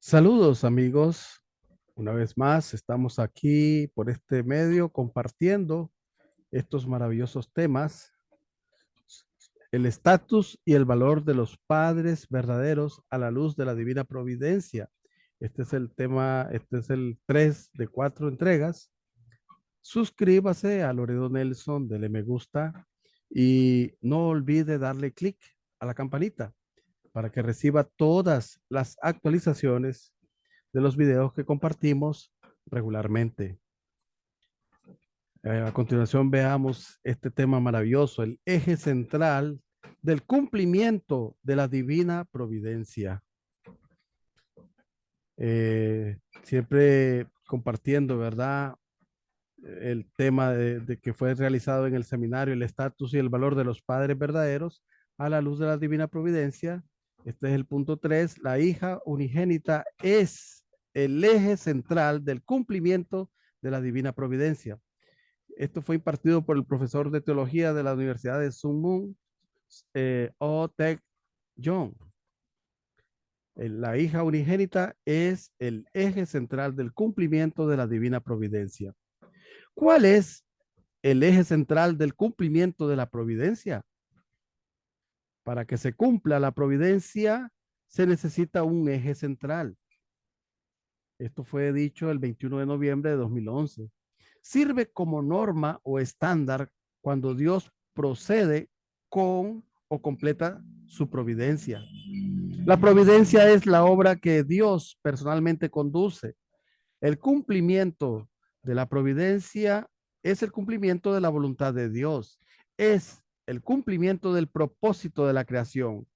Saludos amigos, una vez más estamos aquí por este medio compartiendo estos maravillosos temas, el estatus y el valor de los padres verdaderos a la luz de la divina providencia. Este es el tema, este es el 3 de 4 entregas. Suscríbase a Loredo Nelson, dele me gusta y no olvide darle clic a la campanita para que reciba todas las actualizaciones de los videos que compartimos regularmente. A continuación veamos este tema maravilloso, el eje central del cumplimiento de la divina providencia. Siempre compartiendo, ¿verdad? El tema de que fue realizado en el seminario, el estatus y el valor de los padres verdaderos a la luz de la divina providencia. Este es el punto 3. La hija unigénita es el eje central del cumplimiento de la divina providencia. Esto fue impartido por el profesor de teología de la Universidad de Sungmun, O. Tech John. La hija unigénita es el eje central del cumplimiento de la divina providencia. ¿Cuál es el eje central del cumplimiento de la providencia? Para que se cumpla la providencia se necesita un eje central. Esto fue dicho el 21 de noviembre de 2011. Sirve como norma o estándar cuando Dios procede con o completa su providencia. La providencia es la obra que Dios personalmente conduce. El cumplimiento de la providencia es el cumplimiento de la voluntad de Dios. Es el cumplimiento del propósito de la creación.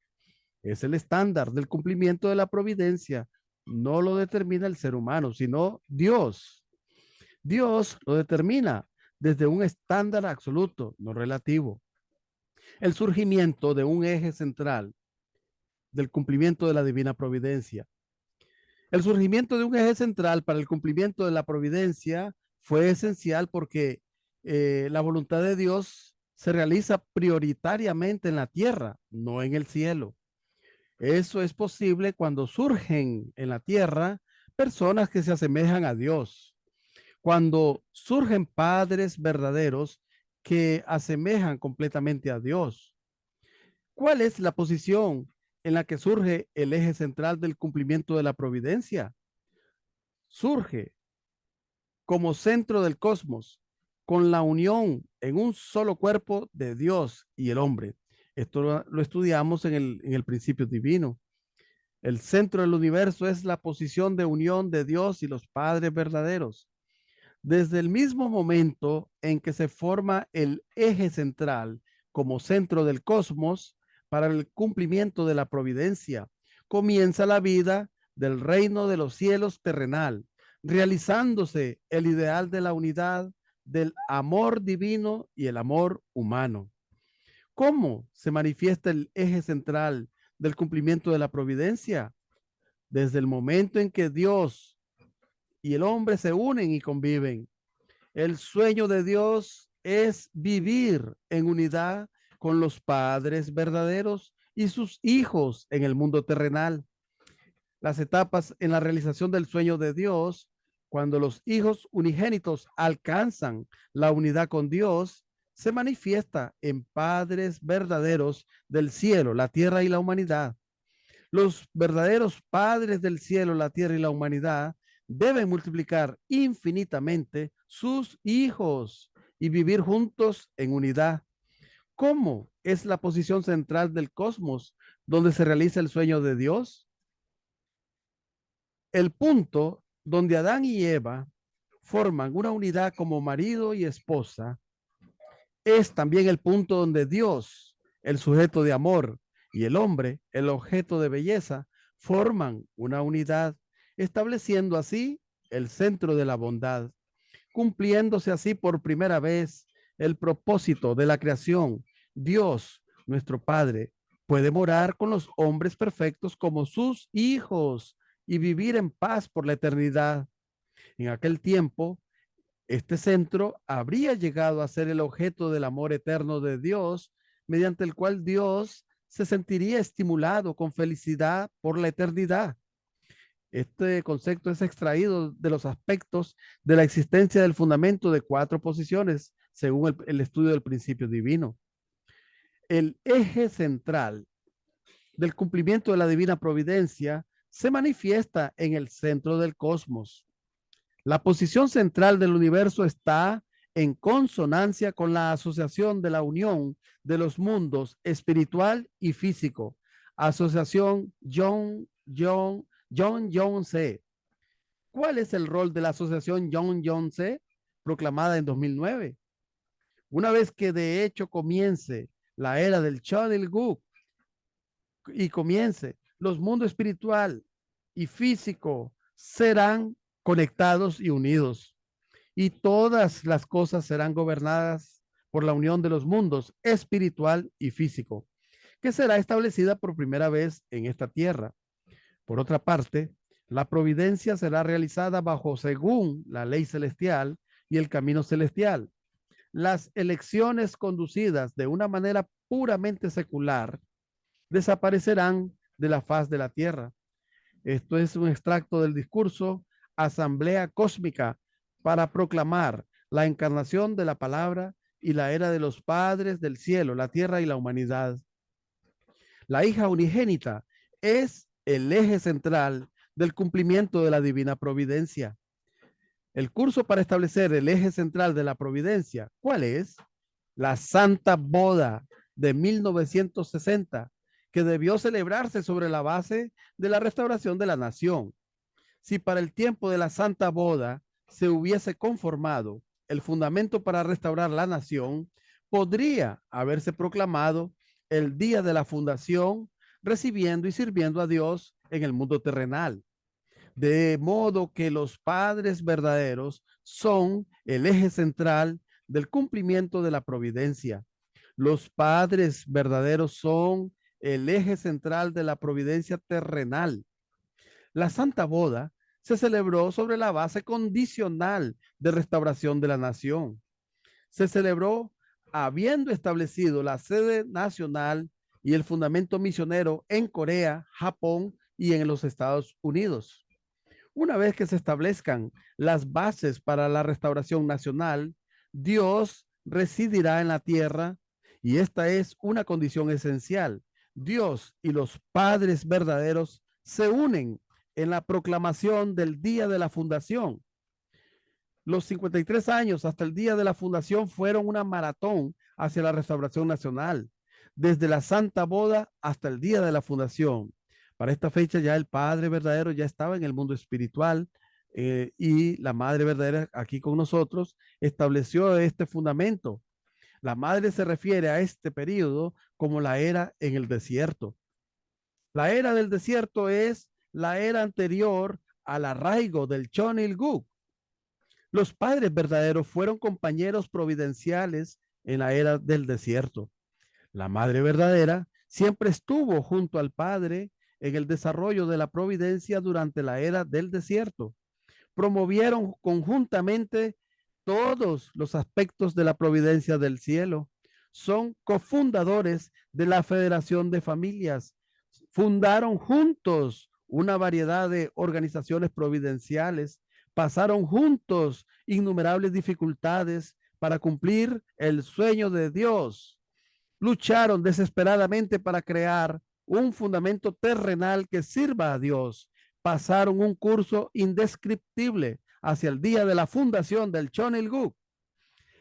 Es el estándar del cumplimiento de la providencia. No lo determina el ser humano, sino Dios. Dios lo determina desde un estándar absoluto, no relativo. El surgimiento de un eje central del cumplimiento de la divina providencia. El surgimiento de un eje central para el cumplimiento de la providencia fue esencial porque la voluntad de Dios se realiza prioritariamente en la tierra, no en el cielo. Eso es posible cuando surgen en la tierra personas que se asemejan a Dios, cuando surgen padres verdaderos que asemejan completamente a Dios. ¿Cuál es la posición en la que surge el eje central del cumplimiento de la providencia? Surge como centro del cosmos, con la unión en un solo cuerpo de Dios y el hombre. Esto lo estudiamos en el principio divino. El centro del universo es la posición de unión de Dios y los padres verdaderos. Desde el mismo momento en que se forma el eje central como centro del cosmos para el cumplimiento de la providencia, comienza la vida del reino de los cielos terrenal, realizándose el ideal de la unidad del amor divino y el amor humano. ¿Cómo se manifiesta el eje central del cumplimiento de la providencia? Desde el momento en que Dios y el hombre se unen y conviven. El sueño de Dios es vivir en unidad con los padres verdaderos y sus hijos en el mundo terrenal. Las etapas en la realización del sueño de Dios, cuando los hijos unigénitos alcanzan la unidad con Dios, se manifiesta en padres verdaderos del cielo, la tierra y la humanidad. Los verdaderos padres del cielo, la tierra y la humanidad deben multiplicar infinitamente sus hijos y vivir juntos en unidad. ¿Cómo es la posición central del cosmos donde se realiza el sueño de Dios? El punto donde Adán y Eva forman una unidad como marido y esposa es también el punto donde Dios, el sujeto de amor, y el hombre, el objeto de belleza, forman una unidad, estableciendo así el centro de la bondad, cumpliéndose así por primera vez el propósito de la creación. Dios, nuestro Padre, puede morar con los hombres perfectos como sus hijos y vivir en paz por la eternidad. En aquel tiempo, este centro habría llegado a ser el objeto del amor eterno de Dios, mediante el cual Dios se sentiría estimulado con felicidad por la eternidad. Este concepto es extraído de los aspectos de la existencia del fundamento de cuatro posiciones, según el estudio del principio divino. El eje central del cumplimiento de la divina providencia se manifiesta en el centro del cosmos. La posición central del universo está en consonancia con la asociación de la unión de los mundos espiritual y físico. Asociación John C. ¿Cuál es el rol de la asociación John C? Proclamada en 2009. Una vez que de hecho comience la era del Channel Gook y comience, los mundos espiritual y físico serán conectados y unidos, y todas las cosas serán gobernadas por la unión de los mundos espiritual y físico, que será establecida por primera vez en esta tierra. Por otra parte, la providencia será realizada bajo según la ley celestial y el camino celestial. Las elecciones conducidas de una manera puramente secular desaparecerán de la faz de la tierra. Esto es un extracto del discurso Asamblea Cósmica para proclamar la encarnación de la palabra y la era de los padres del cielo, la tierra y la humanidad. La hija unigénita es el eje central del cumplimiento de la divina providencia. El curso para establecer el eje central de la providencia, ¿cuál es? La Santa Boda de 1960, que debió celebrarse sobre la base de la restauración de la nación. Si para el tiempo de la Santa Boda se hubiese conformado el fundamento para restaurar la nación, podría haberse proclamado el día de la fundación, recibiendo y sirviendo a Dios en el mundo terrenal. De modo que los padres verdaderos son el eje central del cumplimiento de la providencia. Los padres verdaderos son el eje central de la providencia terrenal. La Santa Boda se celebró sobre la base condicional de restauración de la nación. Se celebró habiendo establecido la sede nacional y el fundamento misionero en Corea, Japón y en los Estados Unidos. Una vez que se establezcan las bases para la restauración nacional, Dios residirá en la tierra y esta es una condición esencial. Dios y los padres verdaderos se unen en la proclamación del día de la fundación. Los 53 años hasta el día de la fundación fueron una maratón hacia la restauración nacional, desde la Santa Boda hasta el día de la fundación. Para esta fecha ya el Padre verdadero ya estaba en el mundo espiritual y la Madre verdadera aquí con nosotros estableció este fundamento. La Madre se refiere a este periodo como la era en el desierto. La era del desierto es la era anterior al arraigo del Chonilguk. Los padres verdaderos fueron compañeros providenciales en la era del desierto. La madre verdadera siempre estuvo junto al padre en el desarrollo de la providencia durante la era del desierto. Promovieron conjuntamente todos los aspectos de la providencia del cielo. Son cofundadores de la Federación de Familias. Fundaron juntos una variedad de organizaciones providenciales. Pasaron juntos innumerables dificultades para cumplir el sueño de Dios. Lucharon desesperadamente para crear un fundamento terrenal que sirva a Dios. Pasaron un curso indescriptible hacia el día de la fundación del Chonilguk.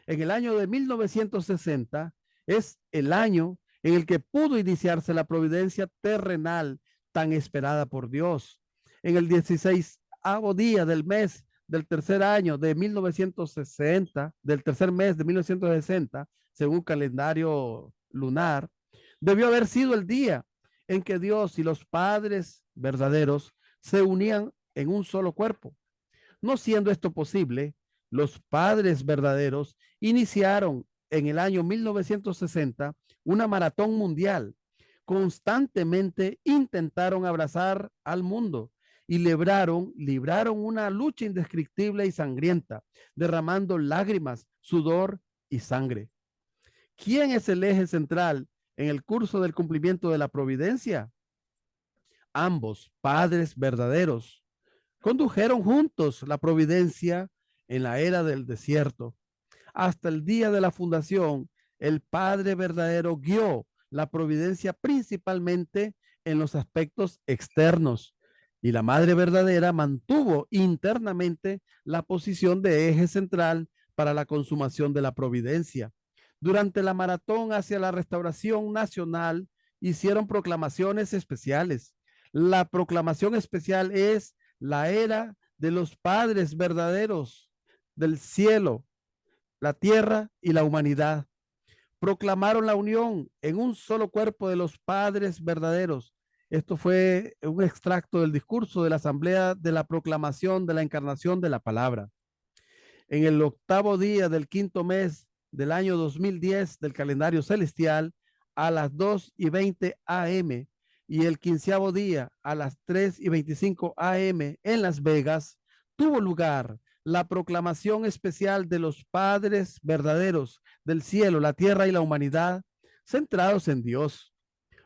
En el año de 1960 es el año en el que pudo iniciarse la providencia terrenal tan esperada por Dios. En el 16º día del mes del tercer año de 1960, del tercer mes de 1960, según calendario lunar, debió haber sido el día en que Dios y los padres verdaderos se unían en un solo cuerpo. No siendo esto posible, los padres verdaderos iniciaron en el año 1960 una maratón mundial. Constantemente intentaron abrazar al mundo y libraron una lucha indescriptible y sangrienta, derramando lágrimas, sudor y sangre. ¿Quién es el eje central en el curso del cumplimiento de la providencia? Ambos padres verdaderos. Condujeron juntos la providencia en la era del desierto. Hasta el día de la fundación, el Padre verdadero guió la providencia principalmente en los aspectos externos y la Madre verdadera mantuvo internamente la posición de eje central para la consumación de la providencia. Durante la maratón hacia la restauración nacional, hicieron proclamaciones especiales. La proclamación especial es la era de los padres verdaderos del cielo, la tierra y la humanidad. Proclamaron la unión en un solo cuerpo de los padres verdaderos. Esto fue un extracto del discurso de la Asamblea de la Proclamación de la Encarnación de la Palabra. En el octavo día del quinto mes del año 2010 del calendario celestial, a las 2:20 a.m. y el quinceavo día a las 3:25 a.m. en Las Vegas, tuvo lugar la proclamación especial de los padres verdaderos del cielo, la tierra y la humanidad, centrados en Dios.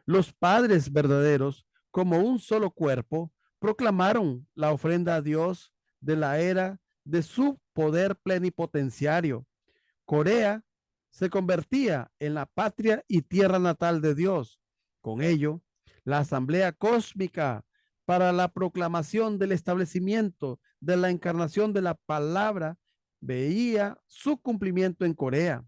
Los padres verdaderos, como un solo cuerpo, proclamaron la ofrenda a Dios de la era de su poder plenipotenciario. Corea se convertía en la patria y tierra natal de Dios. Con ello, la Asamblea Cósmica para la proclamación del establecimiento de la encarnación de la palabra veía su cumplimiento en Corea.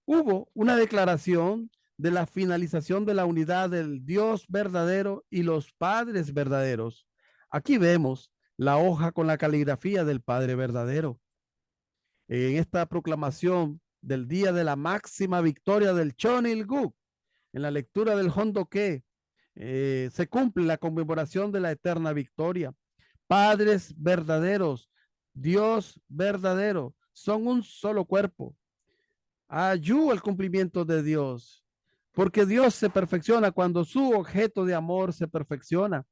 Hubo una declaración de la finalización de la unidad del Dios verdadero y los padres verdaderos. Aquí vemos la hoja con la caligrafía del Padre verdadero. En esta proclamación del día de la máxima victoria del Chonilguk, en la lectura del Hondoke, se cumple la conmemoración de la eterna victoria. Padres verdaderos, Dios verdadero, son un solo cuerpo. Ayuda al cumplimiento de Dios, porque Dios se perfecciona cuando su objeto de amor se perfecciona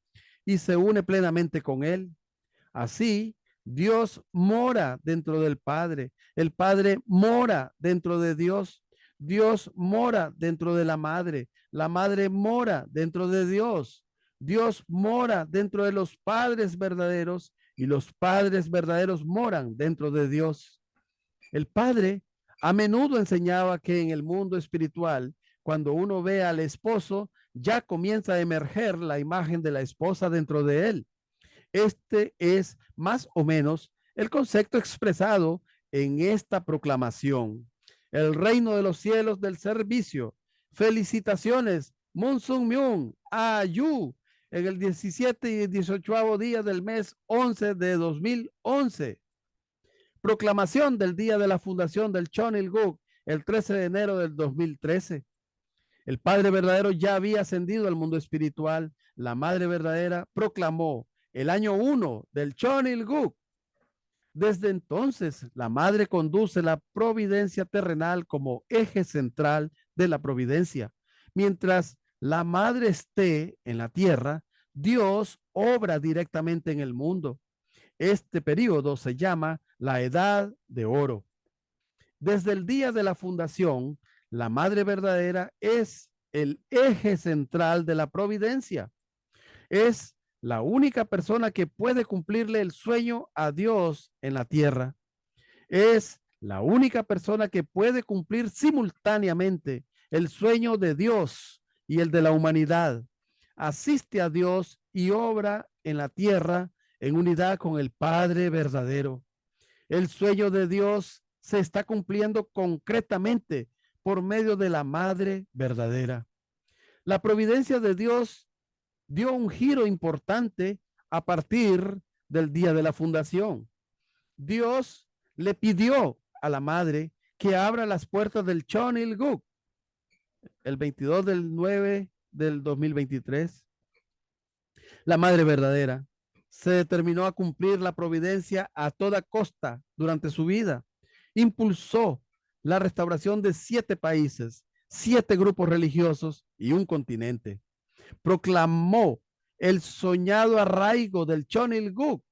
y se une plenamente con él. Así, Dios mora dentro del Padre, el Padre mora dentro de Dios, Dios mora dentro de la Madre mora dentro de Dios, Dios mora dentro de los padres verdaderos y los padres verdaderos moran dentro de Dios. El Padre a menudo enseñaba que en el mundo espiritual, cuando uno ve al esposo, ya comienza a emerger la imagen de la esposa dentro de él. Este es más o menos el concepto expresado en esta proclamación. El reino de los cielos del servicio. Felicitaciones, Moon Sung Myung, Ayu, en el 17 y 18 día del mes 11 de 2011. Proclamación del día de la fundación del Chonilguk, el 13 de enero del 2013. El Padre verdadero ya había ascendido al mundo espiritual. La Madre verdadera proclamó el año 1 del Chonilguk. Desde entonces, la Madre conduce la providencia terrenal como eje central de la providencia. Mientras la Madre esté en la tierra, Dios obra directamente en el mundo. Este periodo se llama la Edad de Oro. Desde el día de la fundación, la Madre verdadera es el eje central de la providencia. Es la única persona que puede cumplirle el sueño a Dios en la tierra. Es la única persona que puede cumplir simultáneamente el sueño de Dios y el de la humanidad. Asiste a Dios y obra en la tierra en unidad con el Padre verdadero. El sueño de Dios se está cumpliendo concretamente por medio de la Madre verdadera. La providencia de Dios dio un giro importante a partir del día de la fundación. Dios le pidió a la Madre que abra las puertas del Chonilguk el 22 del 9 del 2023. La Madre verdadera se determinó a cumplir la providencia a toda costa durante su vida. Impulsó la restauración de 7 países, 7 grupos religiosos y un continente. Proclamó el soñado arraigo del Chonilguk.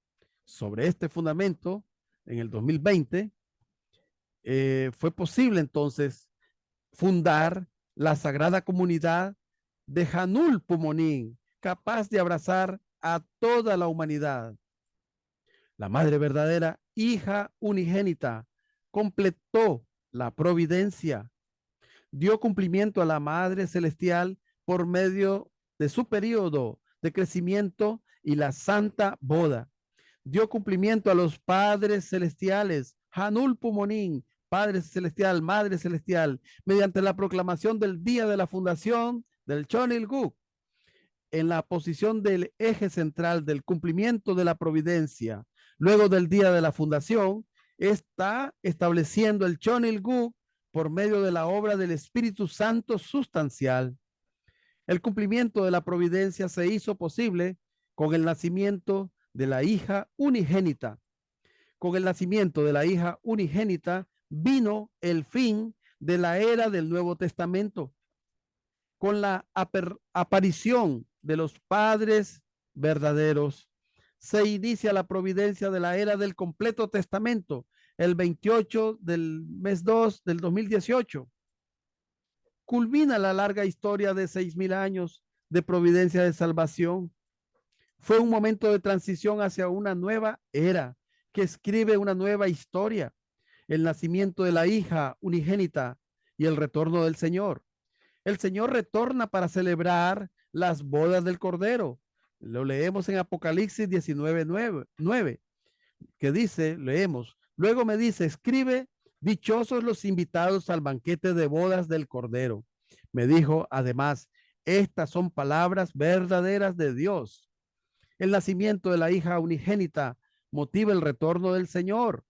Sobre este fundamento, en el 2020, fue posible entonces fundar la sagrada comunidad de Hanul Pumonín, capaz de abrazar a toda la humanidad. La madre verdadera, hija unigénita, completó la providencia, dio cumplimiento a la Madre Celestial por medio de su periodo de crecimiento y la santa boda. Dio cumplimiento a los padres celestiales, Hanul Pumonín, Padre Celestial, Madre Celestial, mediante la proclamación del día de la fundación del Chonilguk, en la posición del eje central del cumplimiento de la providencia. Luego del día de la fundación, está estableciendo el Chonilguk por medio de la obra del Espíritu Santo sustancial. El cumplimiento de la providencia se hizo posible con el nacimiento de la hija unigénita. Con el nacimiento de la hija unigénita vino el fin de la era del Nuevo Testamento. Con la aparición de los padres verdaderos, se inicia la providencia de la era del completo testamento, el 28 del mes 2 del 2018. Culmina la larga historia de 6,000 años de providencia de salvación. Fue un momento de transición hacia una nueva era que escribe una nueva historia, el nacimiento de la hija unigénita y el retorno del Señor. El Señor retorna para celebrar las bodas del Cordero. Lo leemos en Apocalipsis 19:9, que dice, leemos, luego me dice, escribe, dichosos los invitados al banquete de bodas del Cordero. Me dijo, además, estas son palabras verdaderas de Dios. El nacimiento de la hija unigénita motiva el retorno del Señor.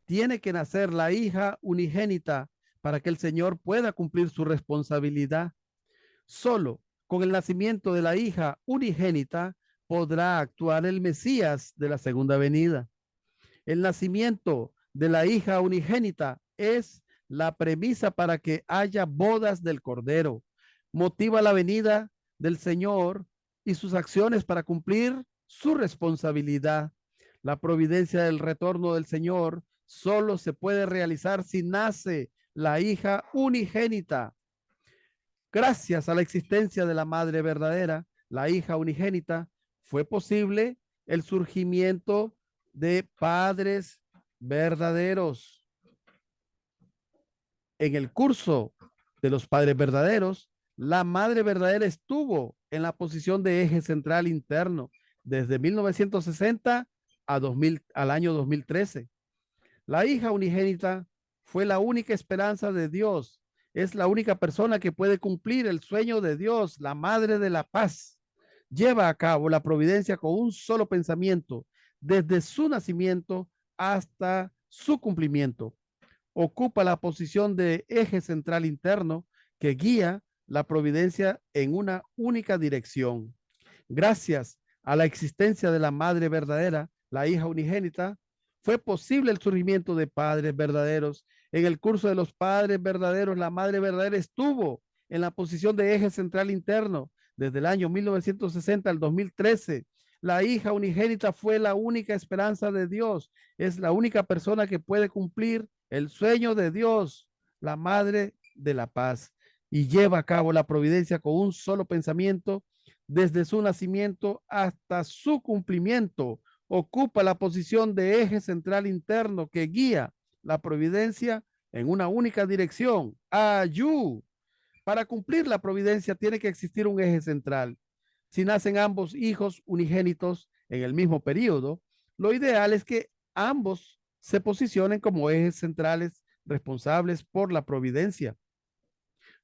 Tiene que nacer la hija unigénita para que el Señor pueda cumplir su responsabilidad. Solo con el nacimiento de la hija unigénita podrá actuar el Mesías de la segunda venida. El nacimiento de la hija unigénita es la premisa para que haya bodas del Cordero. Motiva la venida del Señor y sus acciones para cumplir su responsabilidad. La providencia del retorno del Señor solo se puede realizar si nace la hija unigénita. Gracias a la existencia de la madre verdadera, la hija unigénita, fue posible el surgimiento de padres verdaderos. En el curso de los padres verdaderos, la madre verdadera estuvo en la posición de eje central interno desde 1960 al año 2013. La hija unigénita fue la única esperanza de Dios. Es la única persona que puede cumplir el sueño de Dios, la madre de la paz. Lleva a cabo la providencia con un solo pensamiento, desde su nacimiento hasta su cumplimiento. Ocupa la posición de eje central interno que guía la providencia en una única dirección. Gracias a la existencia de la madre verdadera, la hija unigénita, fue posible el surgimiento de padres verdaderos. En el curso de los padres verdaderos, la madre verdadera estuvo en la posición de eje central interno desde el año 1960 al 2013. La hija unigénita fue la única esperanza de Dios. Es la única persona que puede cumplir el sueño de Dios, la madre de la paz, y lleva a cabo la providencia con un solo pensamiento desde su nacimiento hasta su cumplimiento. Ocupa la posición de eje central interno que guía la providencia en una única dirección. Ayú. Para cumplir la providencia tiene que existir un eje central. Si nacen ambos hijos unigénitos en el mismo periodo, lo ideal es que ambos se posicionen como ejes centrales responsables por la providencia.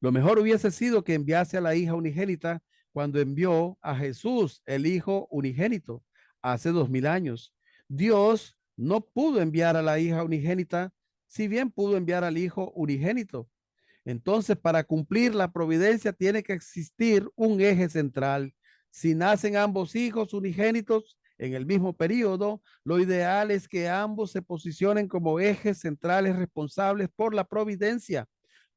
Lo mejor hubiese sido que enviase a la hija unigénita cuando envió a Jesús, el hijo unigénito, hace 2000 años. Dios no pudo enviar a la hija unigénita, si bien pudo enviar al hijo unigénito. Entonces, para cumplir la providencia tiene que existir un eje central. Si nacen ambos hijos unigénitos en el mismo periodo, lo ideal es que ambos se posicionen como ejes centrales responsables por la providencia.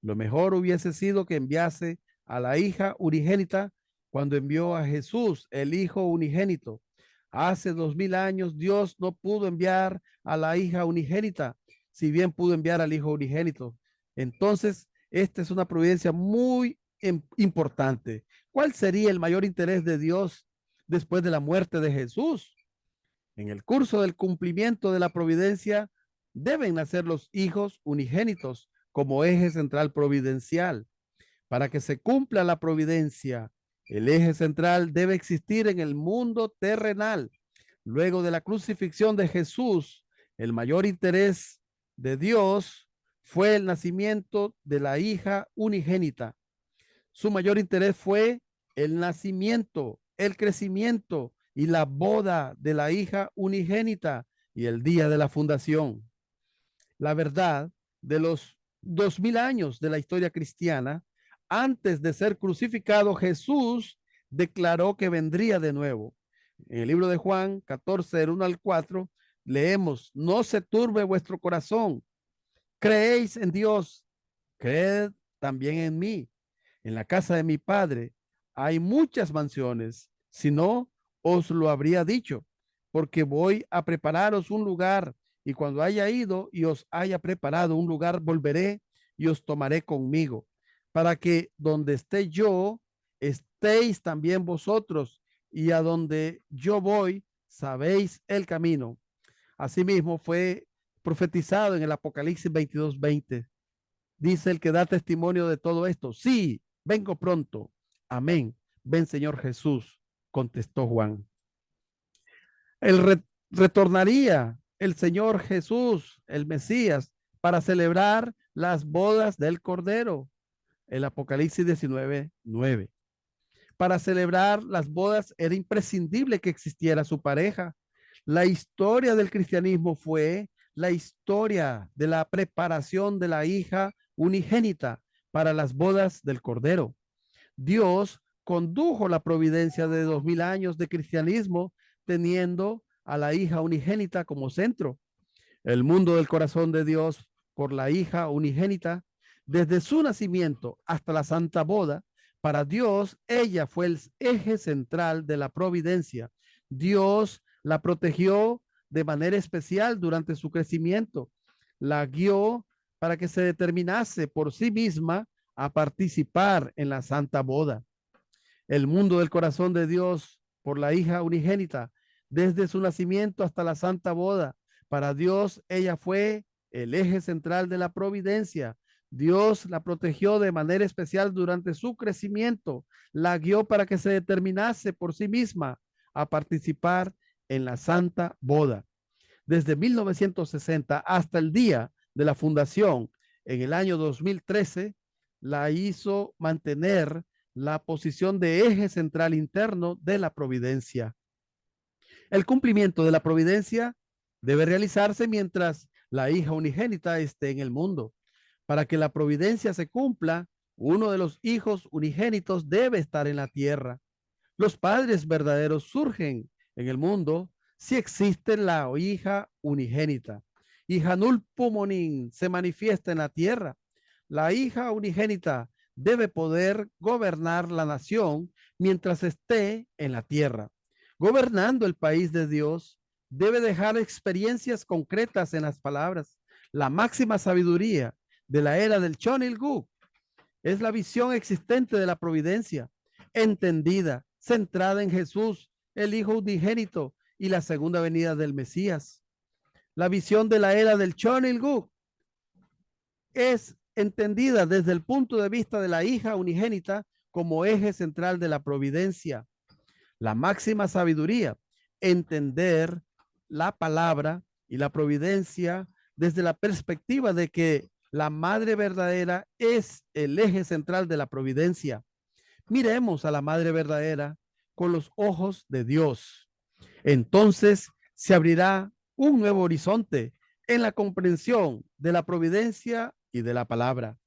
Lo mejor hubiese sido que enviase a la hija unigénita cuando envió a Jesús, el hijo unigénito. Hace 2000 años Dios no pudo enviar a la hija unigénita, si bien pudo enviar al hijo unigénito. Entonces, esta es una providencia muy importante. ¿Cuál sería el mayor interés de Dios después de la muerte de Jesús? En el curso del cumplimiento de la providencia deben nacer los hijos unigénitos como eje central providencial. Para que se cumpla la providencia, el eje central debe existir en el mundo terrenal. Luego de la crucifixión de Jesús, el mayor interés de Dios fue el nacimiento de la hija unigénita. Su mayor interés fue el nacimiento, el crecimiento y la boda de la hija unigénita y el día de la fundación. La verdad de los 2000 años de la historia cristiana, antes de ser crucificado, Jesús declaró que vendría de nuevo. En el libro de Juan 14, del 1 al 4, leemos: no se turbe vuestro corazón, creéis en Dios, creed también en mí. En la casa de mi padre hay muchas mansiones, si no, os lo habría dicho, porque voy a prepararos un lugar, y cuando haya ido y os haya preparado un lugar, volveré y os tomaré conmigo, para que donde esté yo, estéis también vosotros, y a donde yo voy, sabéis el camino. Asimismo fue profetizado en el Apocalipsis 22:20. Dice el que da testimonio de todo esto: sí, vengo pronto. Amén. Ven, Señor Jesús, contestó Juan. Retornaría el Señor Jesús, el Mesías, para celebrar las bodas del Cordero. El Apocalipsis 19:9. Para celebrar las bodas era imprescindible que existiera su pareja. La historia del cristianismo fue la historia de la preparación de la hija unigénita para las bodas del Cordero. Dios condujo la providencia de 2000 años de cristianismo teniendo a la hija unigénita como centro. El mundo del corazón de Dios por la hija unigénita, desde su nacimiento hasta la santa boda, para Dios ella fue el eje central de la providencia. Dios la protegió de manera especial durante su crecimiento, la guió para que se determinase por sí misma a participar en la santa boda. El mundo del corazón de Dios por la hija unigénita, desde su nacimiento hasta la santa boda. Para Dios, ella fue el eje central de la providencia. Dios la protegió de manera especial durante su crecimiento, la guió para que se determinase por sí misma a participar en la santa boda. Desde 1960 hasta el día de la fundación, en el año 2013, la hizo mantener la posición de eje central interno de la providencia. El cumplimiento de la providencia debe realizarse mientras la hija unigénita esté en el mundo. Para que la providencia se cumpla, uno de los hijos unigénitos debe estar en la tierra. Los padres verdaderos surgen en el mundo si existe la hija unigénita. Y Hanul Pumonin se manifiesta en la tierra. La hija unigénita debe poder gobernar la nación mientras esté en la tierra. Gobernando el país de Dios, debe dejar experiencias concretas en las palabras. La máxima sabiduría de la era del Chonilgu es la visión existente de la providencia, entendida, centrada en Jesús, el Hijo unigénito y la segunda venida del Mesías. La visión de la era del Chonilgu es entendida desde el punto de vista de la hija unigénita como eje central de la providencia. La máxima sabiduría, entender la palabra y la providencia desde la perspectiva de que la madre verdadera es el eje central de la providencia. Miremos a la madre verdadera con los ojos de Dios. Entonces se abrirá un nuevo horizonte en la comprensión de la providencia y de la palabra.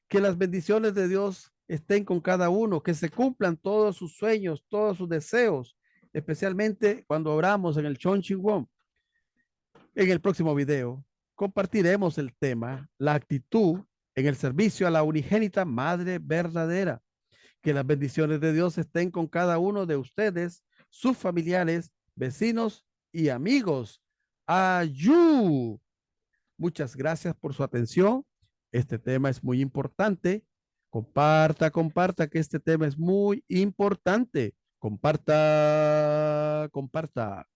Que las bendiciones de Dios estén con cada uno, que se cumplan todos sus sueños, todos sus deseos, especialmente cuando oramos en el Chon Chingwon. En el próximo video compartiremos el tema, la actitud en el servicio a la unigénita Madre verdadera. Que las bendiciones de Dios estén con cada uno de ustedes, sus familiares, vecinos y amigos. Ayú. Muchas gracias por su atención. Este tema es muy importante. Comparta, comparta, que este tema es muy importante. Comparta, comparta.